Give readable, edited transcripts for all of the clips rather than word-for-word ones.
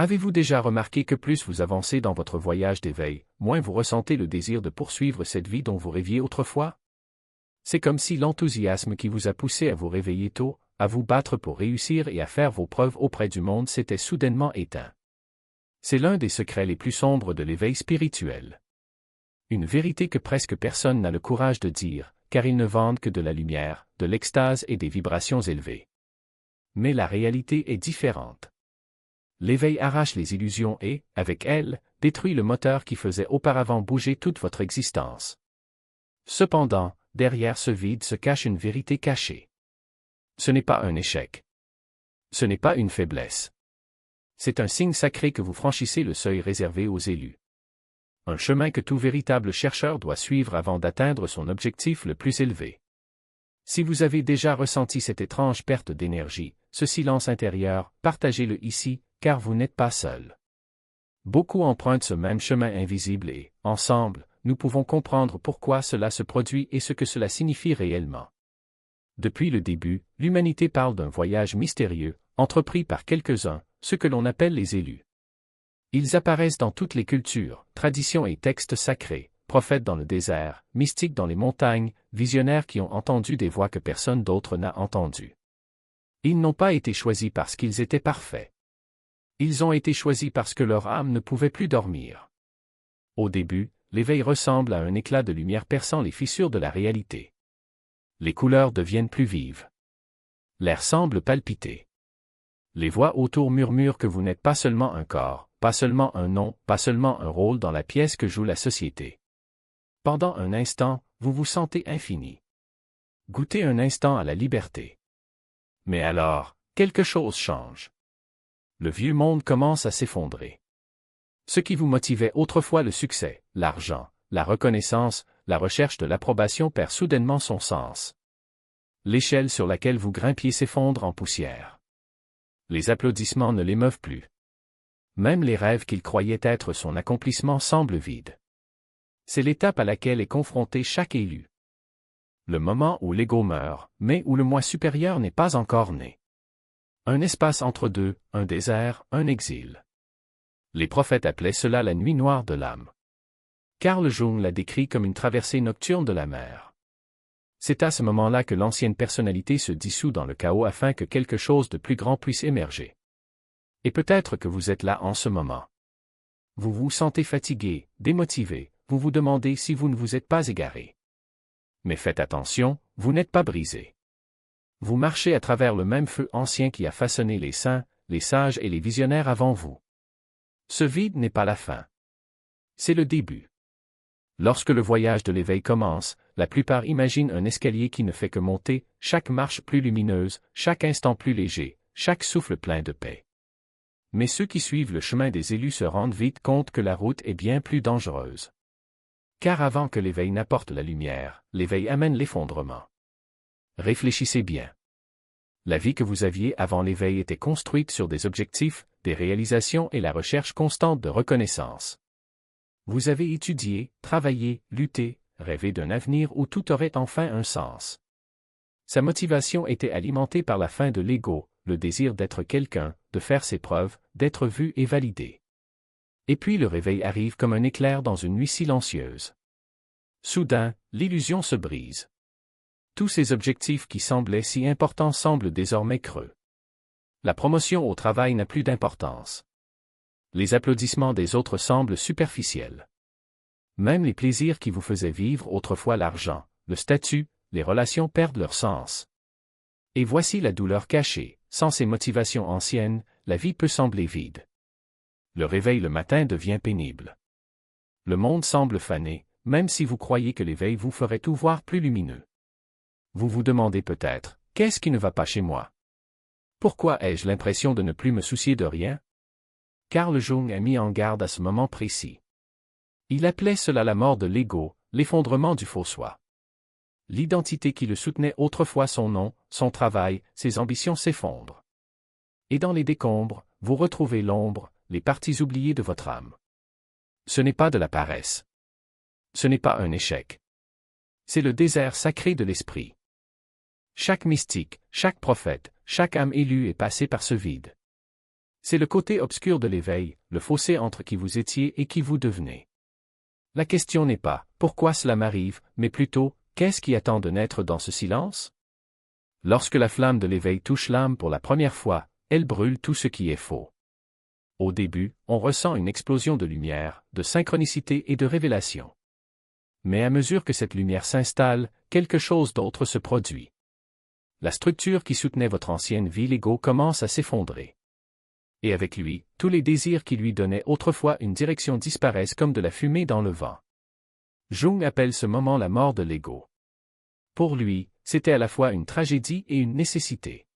Avez-vous déjà remarqué que plus vous avancez dans votre voyage d'éveil, moins vous ressentez le désir de poursuivre cette vie dont vous rêviez autrefois? C'est comme si l'enthousiasme qui vous a poussé à vous réveiller tôt, à vous battre pour réussir et à faire vos preuves auprès du monde s'était soudainement éteint. C'est l'un des secrets les plus sombres de l'éveil spirituel. Une vérité que presque personne n'a le courage de dire, car ils ne vendent que de la lumière, de l'extase et des vibrations élevées. Mais la réalité est différente. L'éveil arrache les illusions et, avec elles, détruit le moteur qui faisait auparavant bouger toute votre existence. Cependant, derrière ce vide se cache une vérité cachée. Ce n'est pas un échec. Ce n'est pas une faiblesse. C'est un signe sacré que vous franchissez le seuil réservé aux élus. Un chemin que tout véritable chercheur doit suivre avant d'atteindre son objectif le plus élevé. Si vous avez déjà ressenti cette étrange perte d'énergie, ce silence intérieur, partagez-le ici, car vous n'êtes pas seul. Beaucoup empruntent ce même chemin invisible et, ensemble, nous pouvons comprendre pourquoi cela se produit et ce que cela signifie réellement. Depuis le début, l'humanité parle d'un voyage mystérieux, entrepris par quelques-uns, ceux que l'on appelle les élus. Ils apparaissent dans toutes les cultures, traditions et textes sacrés, prophètes dans le désert, mystiques dans les montagnes, visionnaires qui ont entendu des voix que personne d'autre n'a entendues. Ils n'ont pas été choisis parce qu'ils étaient parfaits. Ils ont été choisis parce que leur âme ne pouvait plus dormir. Au début, l'éveil ressemble à un éclat de lumière perçant les fissures de la réalité. Les couleurs deviennent plus vives. L'air semble palpiter. Les voix autour murmurent que vous n'êtes pas seulement un corps, pas seulement un nom, pas seulement un rôle dans la pièce que joue la société. Pendant un instant, vous vous sentez infini. Goûtez un instant à la liberté. Mais alors, quelque chose change. Le vieux monde commence à s'effondrer. Ce qui vous motivait autrefois le succès, l'argent, la reconnaissance, la recherche de l'approbation perd soudainement son sens. L'échelle sur laquelle vous grimpiez s'effondre en poussière. Les applaudissements ne l'émeuvent plus. Même les rêves qu'il croyait être son accomplissement semblent vides. C'est l'étape à laquelle est confronté chaque élu. Le moment où l'ego meurt, mais où le moi supérieur n'est pas encore né. Un espace entre deux, un désert, un exil. Les prophètes appelaient cela la nuit noire de l'âme. Carl Jung l'a décrit comme une traversée nocturne de la mer. C'est à ce moment-là que l'ancienne personnalité se dissout dans le chaos afin que quelque chose de plus grand puisse émerger. Et peut-être que vous êtes là en ce moment. Vous vous sentez fatigué, démotivé, vous vous demandez si vous ne vous êtes pas égaré. Mais faites attention, vous n'êtes pas brisé. Vous marchez à travers le même feu ancien qui a façonné les saints, les sages et les visionnaires avant vous. Ce vide n'est pas la fin. C'est le début. Lorsque le voyage de l'éveil commence, la plupart imaginent un escalier qui ne fait que monter, chaque marche plus lumineuse, chaque instant plus léger, chaque souffle plein de paix. Mais ceux qui suivent le chemin des élus se rendent vite compte que la route est bien plus dangereuse. Car avant que l'éveil n'apporte la lumière, l'éveil amène l'effondrement. Réfléchissez bien. La vie que vous aviez avant l'éveil était construite sur des objectifs, des réalisations et la recherche constante de reconnaissance. Vous avez étudié, travaillé, lutté, rêvé d'un avenir où tout aurait enfin un sens. Sa motivation était alimentée par la faim de l'ego, le désir d'être quelqu'un, de faire ses preuves, d'être vu et validé. Et puis le réveil arrive comme un éclair dans une nuit silencieuse. Soudain, l'illusion se brise. Tous ces objectifs qui semblaient si importants semblent désormais creux. La promotion au travail n'a plus d'importance. Les applaudissements des autres semblent superficiels. Même les plaisirs qui vous faisaient vivre autrefois l'argent, le statut, les relations perdent leur sens. Et voici la douleur cachée, sans ces motivations anciennes, la vie peut sembler vide. Le réveil le matin devient pénible. Le monde semble fané, même si vous croyez que l'éveil vous ferait tout voir plus lumineux. Vous vous demandez peut-être, qu'est-ce qui ne va pas chez moi? Pourquoi ai-je l'impression de ne plus me soucier de rien? Carl Jung a mis en garde à ce moment précis. Il appelait cela la mort de l'ego, l'effondrement du faux soi. L'identité qui le soutenait autrefois, son nom, son travail, ses ambitions s'effondrent. Et dans les décombres, vous retrouvez l'ombre, les parties oubliées de votre âme. Ce n'est pas de la paresse. Ce n'est pas un échec. C'est le désert sacré de l'esprit. Chaque mystique, chaque prophète, chaque âme élue est passée par ce vide. C'est le côté obscur de l'éveil, le fossé entre qui vous étiez et qui vous devenez. La question n'est pas « pourquoi cela m'arrive », mais plutôt « qu'est-ce qui attend de naître dans ce silence ?» Lorsque la flamme de l'éveil touche l'âme pour la première fois, elle brûle tout ce qui est faux. Au début, on ressent une explosion de lumière, de synchronicité et de révélation. Mais à mesure que cette lumière s'installe, quelque chose d'autre se produit. La structure qui soutenait votre ancienne vie, l'ego, commence à s'effondrer. Et avec lui, tous les désirs qui lui donnaient autrefois une direction disparaissent comme de la fumée dans le vent. Jung appelle ce moment la mort de l'ego. Pour lui, c'était à la fois une tragédie et une nécessité.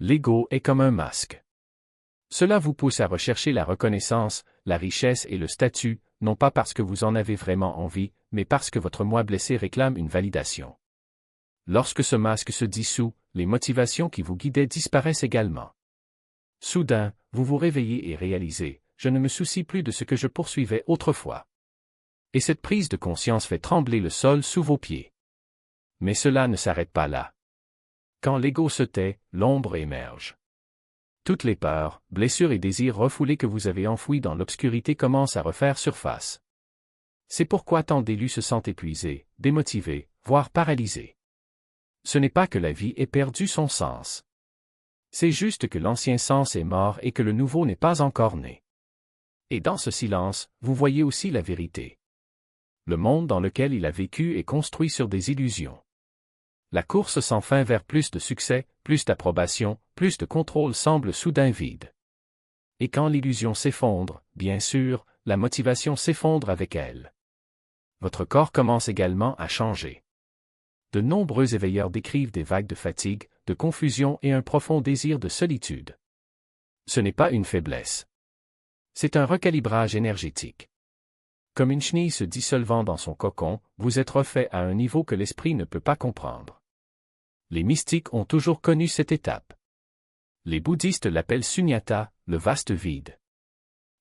L'ego est comme un masque. Cela vous pousse à rechercher la reconnaissance, la richesse et le statut, non pas parce que vous en avez vraiment envie, mais parce que votre moi blessé réclame une validation. Lorsque ce masque se dissout, les motivations qui vous guidaient disparaissent également. Soudain, vous vous réveillez et réalisez, je ne me soucie plus de ce que je poursuivais autrefois. Et cette prise de conscience fait trembler le sol sous vos pieds. Mais cela ne s'arrête pas là. Quand l'ego se tait, l'ombre émerge. Toutes les peurs, blessures et désirs refoulés que vous avez enfouis dans l'obscurité commencent à refaire surface. C'est pourquoi tant d'élus se sentent épuisés, démotivés, voire paralysés. Ce n'est pas que la vie ait perdu son sens. C'est juste que l'ancien sens est mort et que le nouveau n'est pas encore né. Et dans ce silence, vous voyez aussi la vérité. Le monde dans lequel il a vécu est construit sur des illusions. La course sans fin vers plus de succès, plus d'approbation, plus de contrôle semble soudain vide. Et quand l'illusion s'effondre, bien sûr, la motivation s'effondre avec elle. Votre corps commence également à changer. De nombreux éveilleurs décrivent des vagues de fatigue, de confusion et un profond désir de solitude. Ce n'est pas une faiblesse. C'est un recalibrage énergétique. Comme une chenille se dissolvant dans son cocon, vous êtes refait à un niveau que l'esprit ne peut pas comprendre. Les mystiques ont toujours connu cette étape. Les bouddhistes l'appellent sunyata, le vaste vide.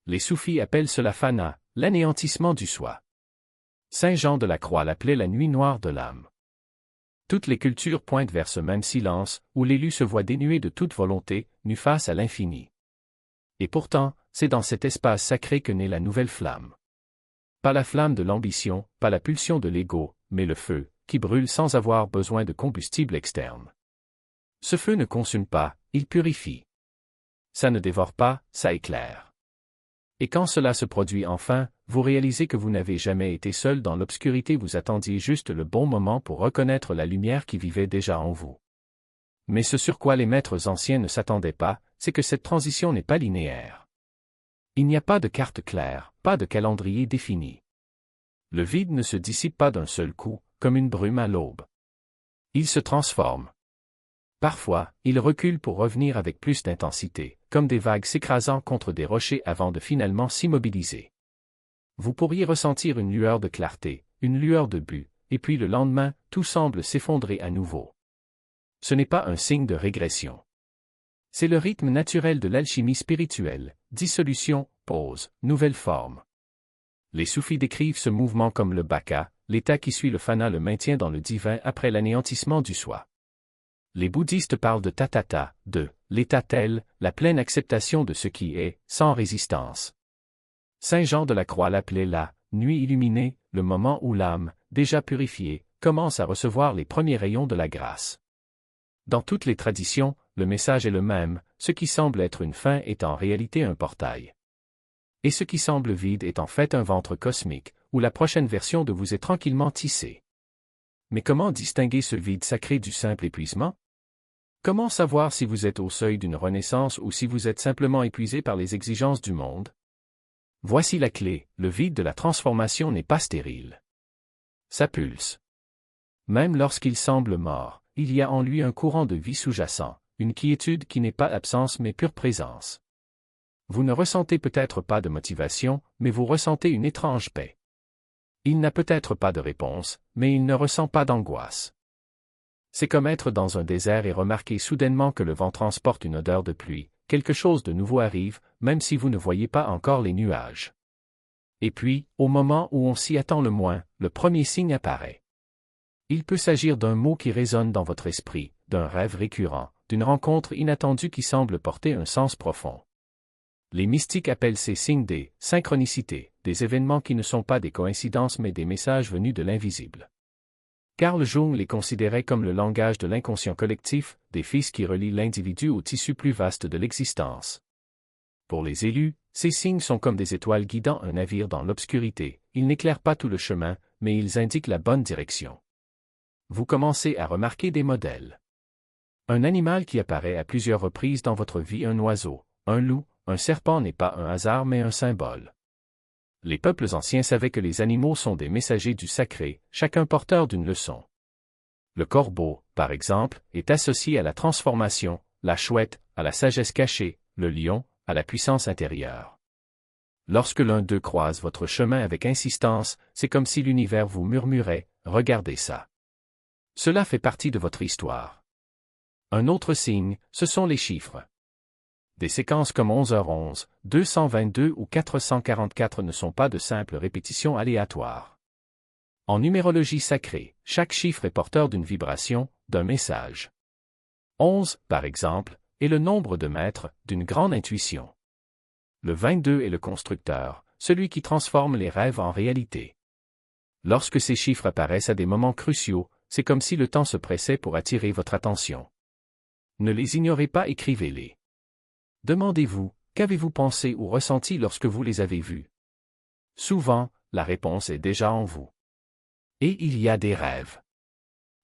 Les soufis appellent cela fana, l'anéantissement du soi. Saint Jean de la Croix l'appelait la nuit noire de l'âme. Toutes les cultures pointent vers ce même silence, où l'élu se voit dénué de toute volonté, nu face à l'infini. Et pourtant, c'est dans cet espace sacré que naît la nouvelle flamme. Pas la flamme de l'ambition, pas la pulsion de l'ego, mais le feu, qui brûle sans avoir besoin de combustible externe. Ce feu ne consume pas, il purifie. Ça ne dévore pas, ça éclaire. Et quand cela se produit enfin, vous réalisez que vous n'avez jamais été seul dans l'obscurité, vous attendiez juste le bon moment pour reconnaître la lumière qui vivait déjà en vous. Mais ce sur quoi les maîtres anciens ne s'attendaient pas, c'est que cette transition n'est pas linéaire. Il n'y a pas de carte claire, pas de calendrier défini. Le vide ne se dissipe pas d'un seul coup, comme une brume à l'aube. Il se transforme. Parfois, il recule pour revenir avec plus d'intensité, comme des vagues s'écrasant contre des rochers avant de finalement s'immobiliser. Vous pourriez ressentir une lueur de clarté, une lueur de but, et puis le lendemain, tout semble s'effondrer à nouveau. Ce n'est pas un signe de régression. C'est le rythme naturel de l'alchimie spirituelle, dissolution, pause, nouvelle forme. Les soufis décrivent ce mouvement comme le baka, l'état qui suit le fana, le maintien dans le divin après l'anéantissement du soi. Les bouddhistes parlent de tathata, de l'état tel, la pleine acceptation de ce qui est, sans résistance. Saint Jean de la Croix l'appelait la nuit illuminée, le moment où l'âme, déjà purifiée, commence à recevoir les premiers rayons de la grâce. Dans toutes les traditions, le message est le même, ce qui semble être une fin est en réalité un portail. Et ce qui semble vide est en fait un ventre cosmique, où la prochaine version de vous est tranquillement tissée. Mais comment distinguer ce vide sacré du simple épuisement? Comment savoir si vous êtes au seuil d'une renaissance ou si vous êtes simplement épuisé par les exigences du monde? Voici la clé, le vide de la transformation n'est pas stérile. Ça pulse. Même lorsqu'il semble mort, il y a en lui un courant de vie sous-jacent, une quiétude qui n'est pas absence mais pure présence. Vous ne ressentez peut-être pas de motivation, mais vous ressentez une étrange paix. Il n'a peut-être pas de réponse, mais il ne ressent pas d'angoisse. C'est comme être dans un désert et remarquer soudainement que le vent transporte une odeur de pluie, quelque chose de nouveau arrive, même si vous ne voyez pas encore les nuages. Et puis, au moment où on s'y attend le moins, le premier signe apparaît. Il peut s'agir d'un mot qui résonne dans votre esprit, d'un rêve récurrent, d'une rencontre inattendue qui semble porter un sens profond. Les mystiques appellent ces signes des synchronicités, des événements qui ne sont pas des coïncidences mais des messages venus de l'invisible. Carl Jung les considérait comme le langage de l'inconscient collectif, des fils qui relient l'individu au tissu plus vaste de l'existence. Pour les élus, ces signes sont comme des étoiles guidant un navire dans l'obscurité. Ils n'éclairent pas tout le chemin, mais ils indiquent la bonne direction. Vous commencez à remarquer des modèles. Un animal qui apparaît à plusieurs reprises dans votre vie, un oiseau, un loup, un serpent n'est pas un hasard mais un symbole. Les peuples anciens savaient que les animaux sont des messagers du sacré, chacun porteur d'une leçon. Le corbeau, par exemple, est associé à la transformation, la chouette, à la sagesse cachée, le lion, à la puissance intérieure. Lorsque l'un d'eux croise votre chemin avec insistance, c'est comme si l'univers vous murmurait « Regardez ça ». Cela fait partie de votre histoire. Un autre signe, ce sont les chiffres. Des séquences comme 11h11, 222 ou 444 ne sont pas de simples répétitions aléatoires. En numérologie sacrée, chaque chiffre est porteur d'une vibration, d'un message. 11, par exemple, est le nombre de maîtres, d'une grande intuition. Le 22 est le constructeur, celui qui transforme les rêves en réalité. Lorsque ces chiffres apparaissent à des moments cruciaux, c'est comme si le temps se pressait pour attirer votre attention. Ne les ignorez pas, écrivez-les. Demandez-vous, qu'avez-vous pensé ou ressenti lorsque vous les avez vus? Souvent, la réponse est déjà en vous. Et il y a des rêves.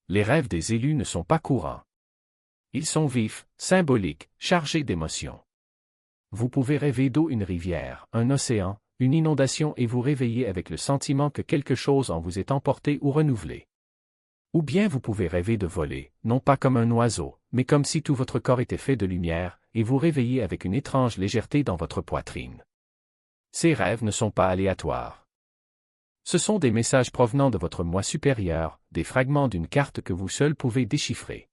Les rêves des élus ne sont pas courants. Ils sont vifs, symboliques, chargés d'émotions. Vous pouvez rêver d'eau, une rivière, un océan, une inondation et vous réveiller avec le sentiment que quelque chose en vous est emporté ou renouvelé. Ou bien vous pouvez rêver de voler, non pas comme un oiseau, mais comme si tout votre corps était fait de lumière, et vous réveiller avec une étrange légèreté dans votre poitrine. Ces rêves ne sont pas aléatoires. Ce sont des messages provenant de votre moi supérieur, des fragments d'une carte que vous seul pouvez déchiffrer.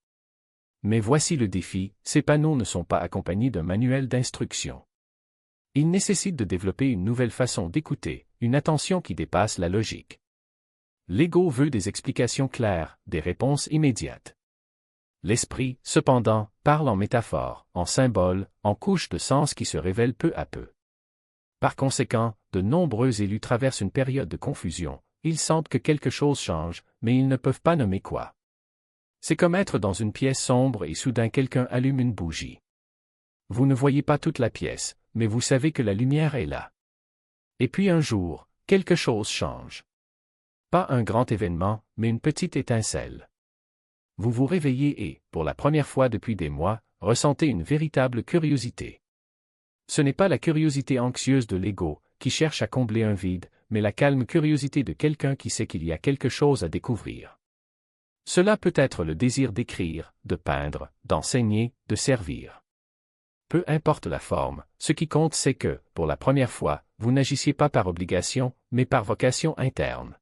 Mais voici le défi, ces panneaux ne sont pas accompagnés d'un manuel d'instruction. Ils nécessitent de développer une nouvelle façon d'écouter, une attention qui dépasse la logique. L'ego veut des explications claires, des réponses immédiates. L'esprit, cependant, parle en métaphores, en symboles, en couches de sens qui se révèlent peu à peu. Par conséquent, de nombreux élus traversent une période de confusion, ils sentent que quelque chose change, mais ils ne peuvent pas nommer quoi. C'est comme être dans une pièce sombre et soudain quelqu'un allume une bougie. Vous ne voyez pas toute la pièce, mais vous savez que la lumière est là. Et puis un jour, quelque chose change. Pas un grand événement, mais une petite étincelle. Vous vous réveillez et, pour la première fois depuis des mois, ressentez une véritable curiosité. Ce n'est pas la curiosité anxieuse de l'ego, qui cherche à combler un vide, mais la calme curiosité de quelqu'un qui sait qu'il y a quelque chose à découvrir. Cela peut être le désir d'écrire, de peindre, d'enseigner, de servir. Peu importe la forme, ce qui compte c'est que, pour la première fois, vous n'agissiez pas par obligation, mais par vocation interne.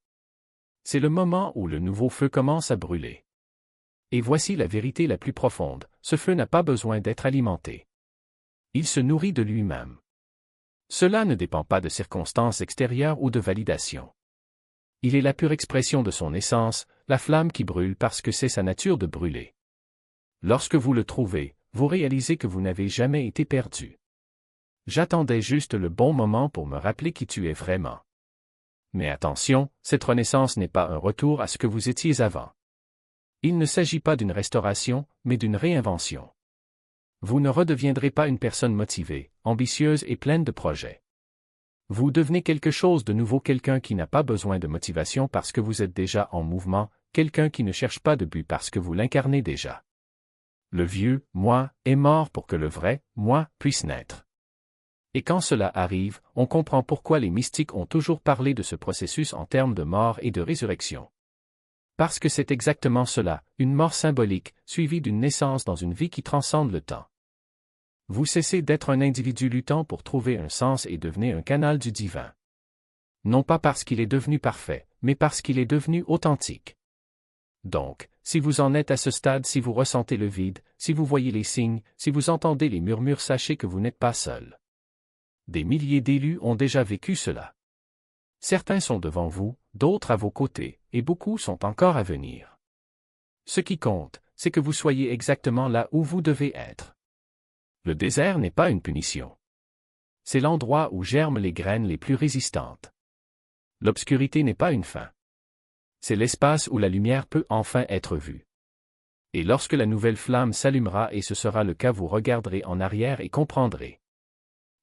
C'est le moment où le nouveau feu commence à brûler. Et voici la vérité la plus profonde, ce feu n'a pas besoin d'être alimenté. Il se nourrit de lui-même. Cela ne dépend pas de circonstances extérieures ou de validation. Il est la pure expression de son essence, la flamme qui brûle parce que c'est sa nature de brûler. Lorsque vous le trouvez, vous réalisez que vous n'avez jamais été perdu. J'attendais juste le bon moment pour me rappeler qui tu es vraiment. Mais attention, cette renaissance n'est pas un retour à ce que vous étiez avant. Il ne s'agit pas d'une restauration, mais d'une réinvention. Vous ne redeviendrez pas une personne motivée, ambitieuse et pleine de projets. Vous devenez quelque chose de nouveau, quelqu'un qui n'a pas besoin de motivation parce que vous êtes déjà en mouvement, quelqu'un qui ne cherche pas de but parce que vous l'incarnez déjà. Le vieux « moi » est mort pour que le vrai « moi » puisse naître. Et quand cela arrive, on comprend pourquoi les mystiques ont toujours parlé de ce processus en termes de mort et de résurrection. Parce que c'est exactement cela, une mort symbolique, suivie d'une naissance dans une vie qui transcende le temps. Vous cessez d'être un individu luttant pour trouver un sens et devenez un canal du divin. Non pas parce qu'il est devenu parfait, mais parce qu'il est devenu authentique. Donc, si vous en êtes à ce stade, si vous ressentez le vide, si vous voyez les signes, si vous entendez les murmures, sachez que vous n'êtes pas seul. Des milliers d'élus ont déjà vécu cela. Certains sont devant vous, d'autres à vos côtés, et beaucoup sont encore à venir. Ce qui compte, c'est que vous soyez exactement là où vous devez être. Le désert n'est pas une punition. C'est l'endroit où germent les graines les plus résistantes. L'obscurité n'est pas une fin. C'est l'espace où la lumière peut enfin être vue. Et lorsque la nouvelle flamme s'allumera et ce sera le cas, vous regarderez en arrière et comprendrez.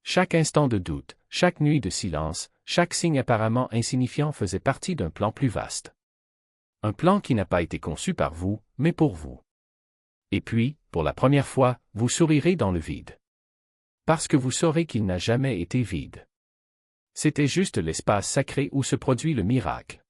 Chaque instant de doute, chaque nuit de silence, chaque signe apparemment insignifiant faisait partie d'un plan plus vaste. Un plan qui n'a pas été conçu par vous, mais pour vous. Et puis, pour la première fois, vous sourirez dans le vide. Parce que vous saurez qu'il n'a jamais été vide. C'était juste l'espace sacré où se produit le miracle.